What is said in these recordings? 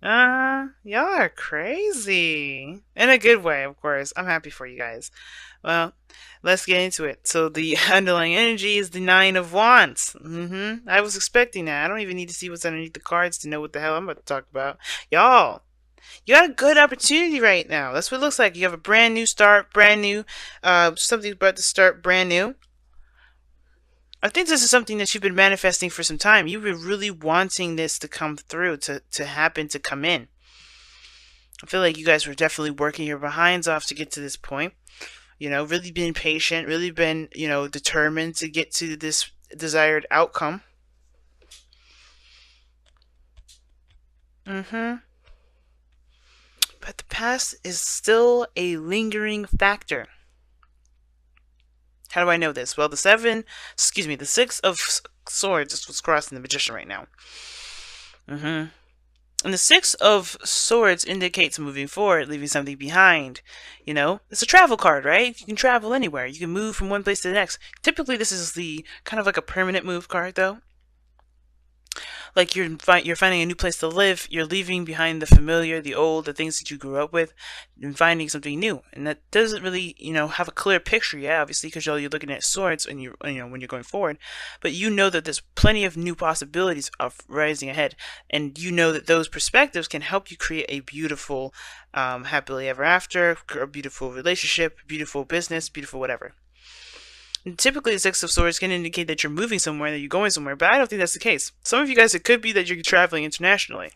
Y'all are crazy. In a good way, of course. I'm happy for you guys. Well, let's get into it. So the underlying energy is the Nine of Wands. I was expecting that. I don't even need to see what's underneath the cards to know what the hell I'm about to talk about. Y'all, you got a good opportunity right now. That's what it looks like. You have a brand new start, brand new, something's about to start brand new. I think this is something that you've been manifesting for some time. You've been really wanting this to come through, to happen, to come in. I feel like you guys were definitely working your behinds off to get to this point. Really been patient, really been, determined to get to this desired outcome. hmm But the past is still a lingering factor. How do I know this? Well, the Six of Swords is what's crossing the Magician right now. hmm And the Six of Swords indicates moving forward, leaving something behind. It's a travel card, right? You can travel anywhere. You can move from one place to the next. Typically, this is the kind of like a permanent move card, though. Like you're finding a new place to live. You're leaving behind the familiar, the old, the things that you grew up with, and finding something new. And that doesn't really, have a clear picture yet, obviously, because you're looking at swords and when you're going forward. But you know that there's plenty of new possibilities of rising ahead, and you know that those perspectives can help you create a beautiful, happily ever after, a beautiful relationship, beautiful business, beautiful whatever. Typically, the Six of Swords can indicate that you're moving somewhere, that you're going somewhere, but I don't think that's the case. Some of you guys, it could be that you're traveling internationally.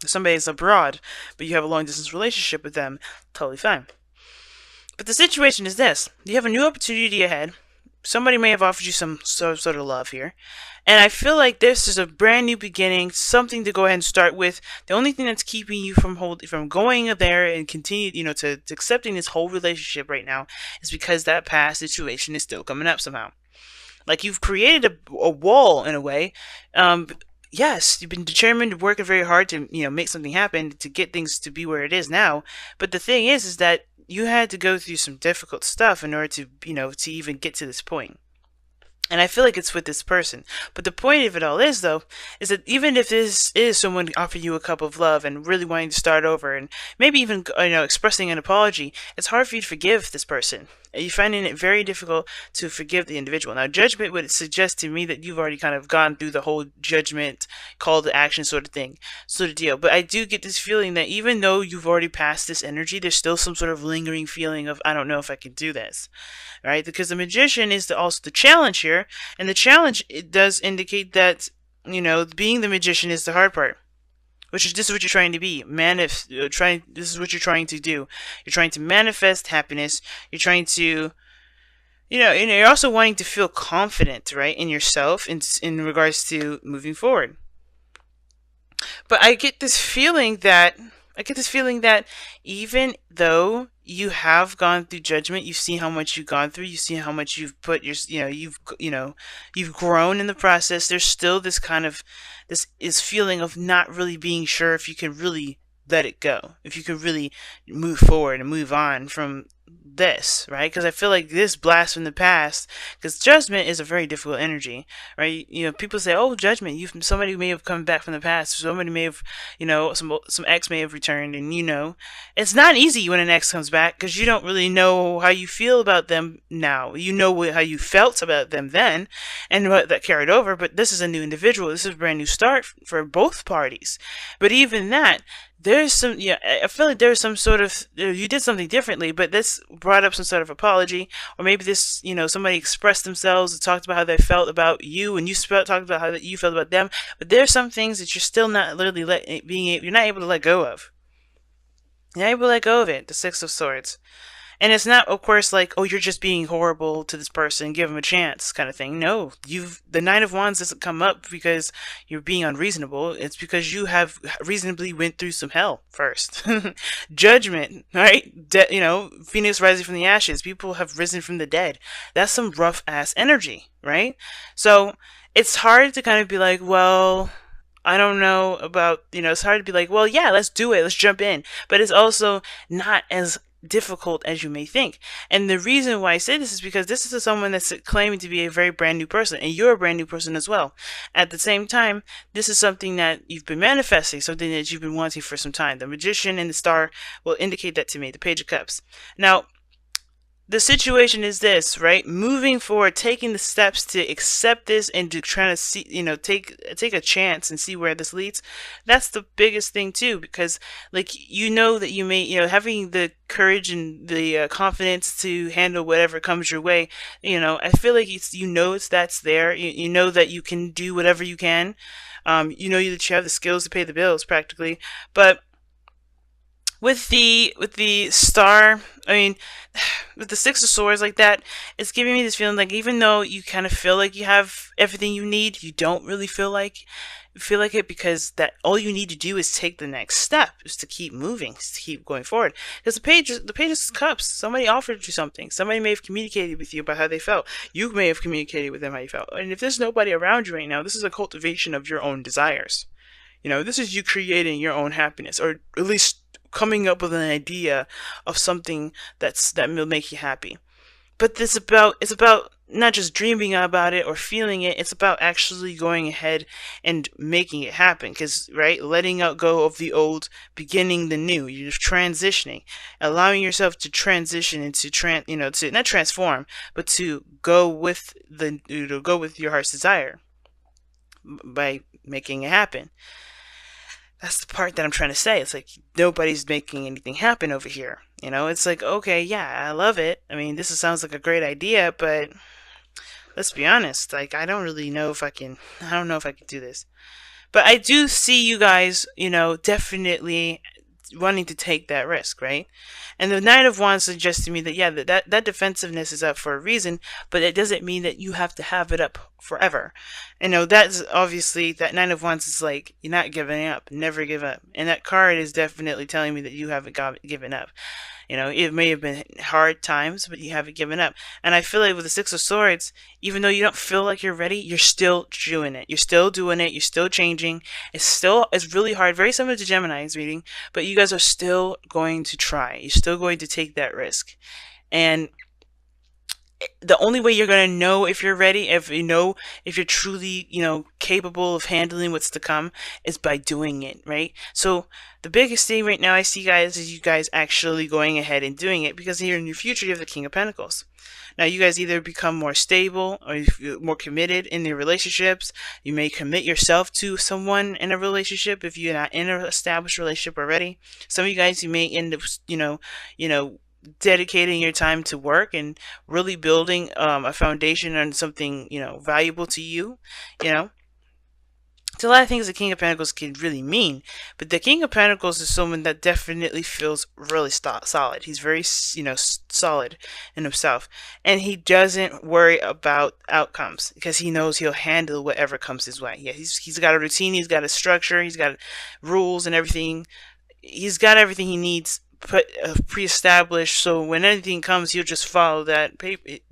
Somebody's abroad, but you have a long distance relationship with them, totally fine. But the situation is this: you have a new opportunity ahead. Somebody may have offered you some sort of love here. And I feel like this is a brand new beginning, something to go ahead and start with. The only thing that's keeping you from going there and continue, to accepting this whole relationship right now is because that past situation is still coming up somehow. Like you've created a wall in a way. Yes, you've been determined, working very hard to make something happen to get things to be where it is now. But the thing is that you had to go through some difficult stuff in order to to even get to this point. And I feel like it's with this person. But the point of it all is, though, is that even if this is someone offering you a cup of love and really wanting to start over and maybe even, expressing an apology, it's hard for you to forgive this person. You're finding it very difficult to forgive the individual. Now, judgment would suggest to me that you've already kind of gone through the whole judgment, call to action sort of thing, sort of deal. But I do get this feeling that even though you've already passed this energy, there's still some sort of lingering feeling of, I don't know if I can do this, right? Because the magician is also the challenge here, and the challenge, it does indicate that, being the magician is the hard part. Which is, this is what you're trying to be. This is what you're trying to do. You're trying to manifest happiness. You're trying to, you're also wanting to feel confident, right, in yourself in regards to moving forward. But I get this feeling that even though you have gone through judgment, you see how much you've gone through, you see how much you've put your, you've grown in the process. There's still this kind of this is feeling of not really being sure if you can really let it go, if you can really move forward and move on from this, right? Because I feel like this blast from the past, because judgment is a very difficult energy, right? People say, "Oh, judgment." Somebody may have come back from the past. Somebody may have, some ex may have returned, and it's not easy when an ex comes back because you don't really know how you feel about them now. You know how you felt about them then, and what that carried over. But this is a new individual. This is a brand new start for both parties. But even that, there's some, I feel like there's some sort of, you did something differently, but this brought up some sort of apology, or maybe this, somebody expressed themselves and talked about how they felt about you, and you talked about how you felt about them. But there's some things that you're still not literally you're not able to let go of. You're not able to let go of it. The Six of Swords. And it's not, of course, like, oh, you're just being horrible to this person, give them a chance, kind of thing. No, the Nine of Wands doesn't come up because you're being unreasonable. It's because you have reasonably went through some hell first. Judgment, right? Phoenix rising from the ashes. People have risen from the dead. That's some rough ass energy, right? So it's hard to kind of be like, well, I don't know about, it's hard to be like, well, yeah, let's do it. Let's jump in. But it's also not as difficult as you may think. And the reason why I say this is because this is someone that's claiming to be a very brand new person, and you're a brand new person as well. At the same time, this is something that you've been manifesting, something that you've been wanting for some time. The Magician and the Star will indicate that to me, the Page of Cups. Now, the situation is this, right? Moving forward, taking the steps to accept this and to try to see, take a chance and see where this leads. That's the biggest thing too, because like that you may, having the courage and the confidence to handle whatever comes your way. I feel like that's there. You know that you can do whatever you can. That you have the skills to pay the bills, practically, but with the Star, I mean, with the Six of Swords like that, it's giving me this feeling like even though you kind of feel like you have everything you need, you don't really feel like it, because that all you need to do is take the next step, is to keep moving, is to keep going forward. Because the Page of Cups, somebody offered you something. Somebody may have communicated with you about how they felt. You may have communicated with them how you felt. And if there's nobody around you right now, this is a cultivation of your own desires. This is you creating your own happiness, or at least coming up with an idea of something that will make you happy. But it's about not just dreaming about it or feeling it. It's about actually going ahead and making it happen. Because letting out go of the old, beginning the new. You're transitioning, allowing yourself to transition into to not transform, but to go with your heart's desire by making it happen. That's the part that I'm trying to say. It's like nobody's making anything happen over here. It's like, okay, yeah, I love it. I mean, sounds like a great idea, but let's be honest. Like, I don't know if I can do this. But I do see you guys, definitely wanting to take that risk, right? And the Knight of Wands suggests to me that, yeah, that defensiveness is up for a reason, but it doesn't mean that you have to have it up forever. And that's obviously, that Knight of Wands is like, you're not giving up, never give up. And that card is definitely telling me that you haven't given up. It may have been hard times, but you haven't given up. And I feel like with the Six of Swords, even though you don't feel like you're ready, you're still doing it. You're still doing it. You're still changing. It's really hard, very similar to Gemini's reading, but you guys are still going to try. You're still going to take that risk. And the only way you're going to know if you're ready, if you're truly, capable of handling what's to come, is by doing it, right? So the biggest thing right now I see, guys, is you guys actually going ahead and doing it, because here in your future you have the King of Pentacles. Now you guys either become more stable or more committed in your relationships. You may commit yourself to someone in a relationship if you're not in an established relationship already. Some of you guys, you may end up, dedicating your time to work and really building a foundation on something valuable to you. It's a lot of things the King of Pentacles can really mean, but the King of Pentacles is someone that definitely feels really solid. He's very solid in himself, and he doesn't worry about outcomes because he knows he'll handle whatever comes his way. Yeah, he's got a routine, he's got a structure, he's got rules and everything. He's got everything he needs pre-established, so when anything comes, he'll just follow that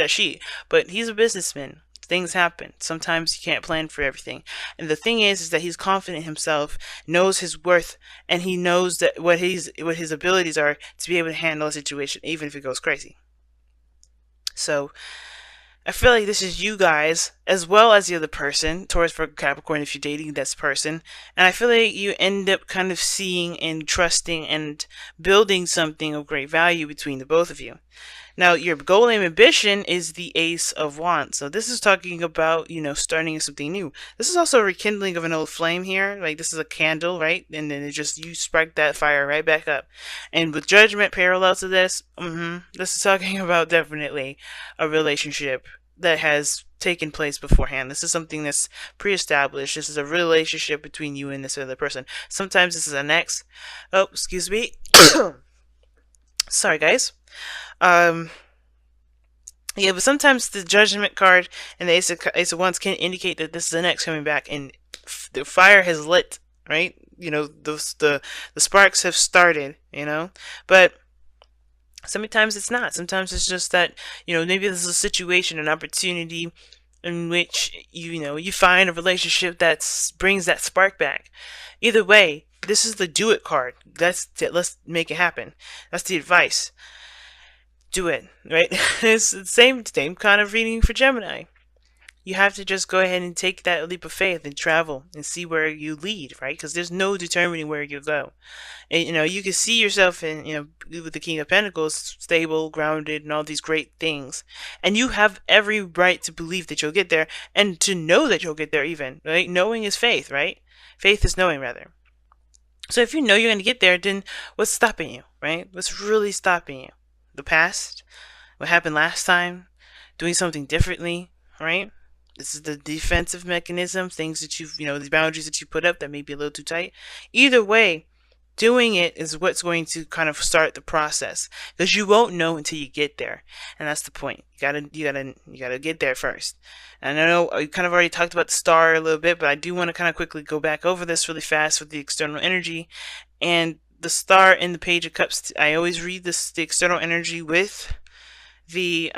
sheet. But he's a businessman. Things happen. Sometimes you can't plan for everything. And the thing is that he's confident in himself, knows his worth, and he knows that what his abilities are to be able to handle a situation, even if it goes crazy. So I feel like this is you guys, as well as the other person, Taurus, Virgo, Capricorn, if you're dating this person. And I feel like you end up kind of seeing and trusting and building something of great value between the both of you. Now, your goal and ambition is the Ace of Wands. So this is talking about, starting something new. This is also a rekindling of an old flame here. Like, this is a candle, right? And then you spark that fire right back up. And with Judgment parallel to this, this is talking about definitely a relationship that has taken place beforehand. This is something that's pre-established. This is a relationship between you and this other person. Sometimes this is an ex. Oh, excuse me. Sorry, guys. Yeah, but sometimes the Judgment card and the Ace of Wands can indicate that this is an ex coming back, and the fire has lit, right? The sparks have started, but sometimes it's not. Sometimes it's just that, maybe this is a situation, an opportunity in which, you find a relationship that brings that spark back. Either way, this is the do it card. Let's make it happen. That's the advice. do it, right? It's the same kind of reading for Gemini. You have to just go ahead and take that leap of faith and travel and see where you lead, right? Because there's no determining where you go. And, you can see yourself in, with the King of Pentacles, stable, grounded, and all these great things. And you have every right to believe that you'll get there and to know that you'll get there even, right? Knowing is faith, right? Faith is knowing, rather. So if you know you're going to get there, then what's stopping you, right? What's really stopping you? The past? What happened last time? Doing something differently, right? This is the defensive mechanism, things that the boundaries that you put up that may be a little too tight. Either way, doing it is what's going to kind of start the process, because you won't know until you get there, and that's the point. You gotta get there first. And I know I kind of already talked about the star a little bit, but I do want to kind of quickly go back over this really fast with the external energy and the star in the Page of Cups. I always read the external energy with the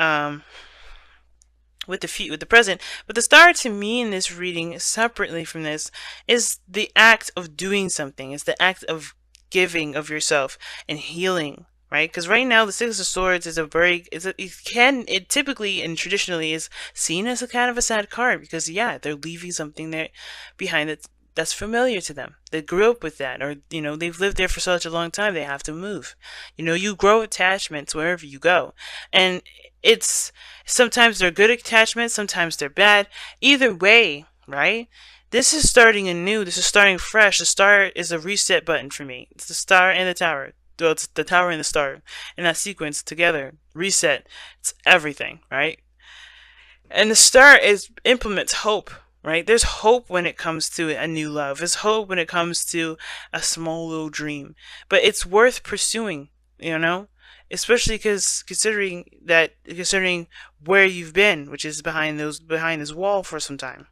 with the present, but the star to me in this reading, separately from this, is the act of doing something. It's the act of giving of yourself and healing, right? Because right now the Six of Swords is it typically and traditionally is seen as a kind of a sad card, because they're leaving something there behind that's familiar to them. They grew up with that, or they've lived there for such a long time, they have to move. You grow attachments wherever you go, and it's sometimes they're good attachments, sometimes they're bad. Either way, right? This is starting anew. This is starting fresh. The star is a reset button for me. It's the star and the tower. Well, it's the tower and the star in that sequence together. Reset. It's everything, right? And the star implements hope, right? There's hope when it comes to a new love. There's hope when it comes to a small little dream. But it's worth pursuing, especially considering where you've been, which is behind this wall for some time.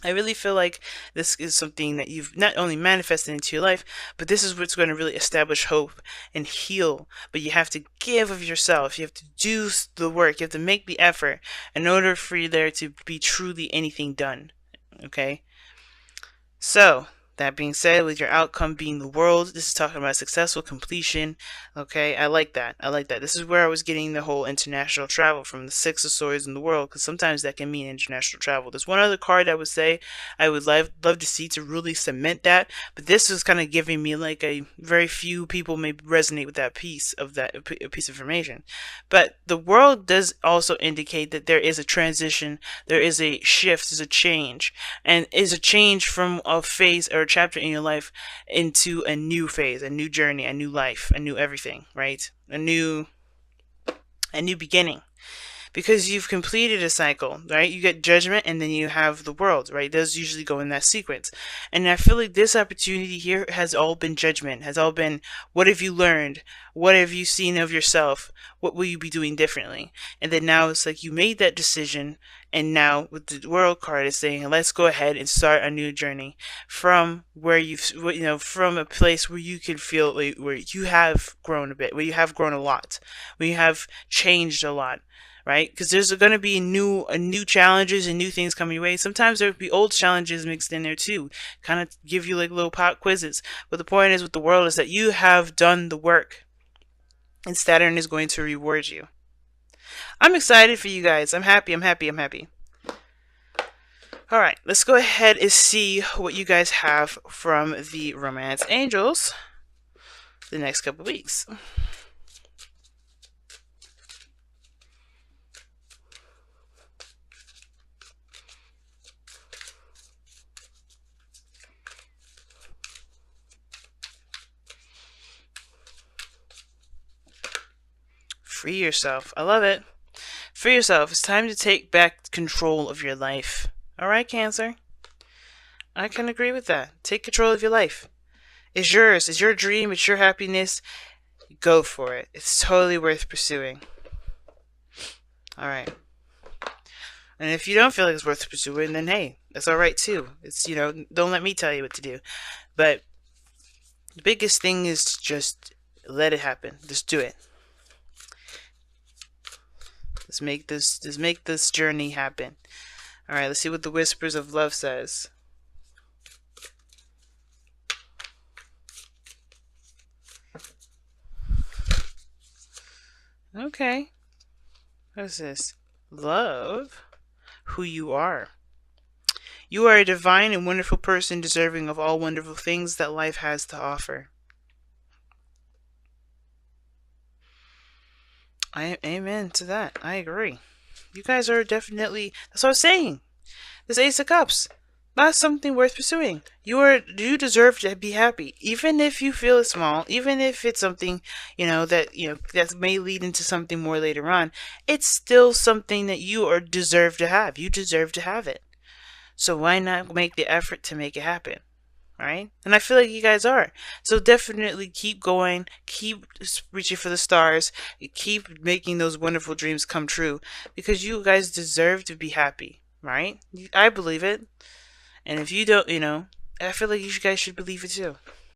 I really feel like this is something that you've not only manifested into your life, but this is what's going to really establish hope and heal. But you have to give of yourself. You have to do the work. You have to make the effort in order for there to be truly anything done. Okay? So, that being said, with your outcome being the world, this is talking about successful completion. Okay, I like that. This is where I was getting the whole international travel from the Six of Swords in the world, because sometimes that can mean international travel. There's one other card I would say I would love to see to really cement that, but this is kind of giving me like a very few people may resonate with that piece of information. But the world does also indicate that there is a transition, there is a shift, there's a change, and is a change from a phase or a chapter in your life into a new phase, a new journey, a new life, a new everything, right? A new beginning. Because you've completed a cycle, right? You get judgment and then you have the world, right? Those usually go in that sequence. And I feel like this opportunity here has all been judgment, has all been, what have you learned? What have you seen of yourself? What will you be doing differently? And then now it's like you made that decision, and now with the world card is saying, let's go ahead and start a new journey from where from a place where you can feel like, where you have grown a bit, where you have grown a lot, where you have changed a lot. Right? Because there's going to be new challenges and new things coming your way. Sometimes there'll be old challenges mixed in there too, kind of give you like little pop quizzes. But the point is with the world is that you have done the work, and Saturn is going to reward you. I'm excited for you guys. I'm happy. Alright, let's go ahead and see what you guys have from the Romance Angels the next couple weeks. Free yourself. I love it. Free yourself. It's time to take back control of your life. Alright, Cancer? I can agree with that. Take control of your life. It's yours. It's your dream. It's your happiness. Go for it. It's totally worth pursuing. Alright. And if you don't feel like it's worth pursuing, then hey, that's alright too. It's, don't let me tell you what to do. But the biggest thing is to just let it happen. Just do it. Let's make this journey happen. Alright, let's see what the Whispers of Love says. Okay. What's this? Love who you are. You are a divine and wonderful person deserving of all wonderful things that life has to offer. Amen to that. I agree. You guys are definitely. That's what I was saying. This Ace of Cups. That's something worth pursuing. You deserve to be happy, even if you feel it's small, even if it's something that may lead into something more later on. It's still something that you are deserve to have. You deserve to have it. So why not make the effort to make it happen? Right? And I feel like you guys are. So definitely keep going, keep reaching for the stars, keep making those wonderful dreams come true because you guys deserve to be happy, right? I believe it. And if you don't, I feel like you guys should believe it too.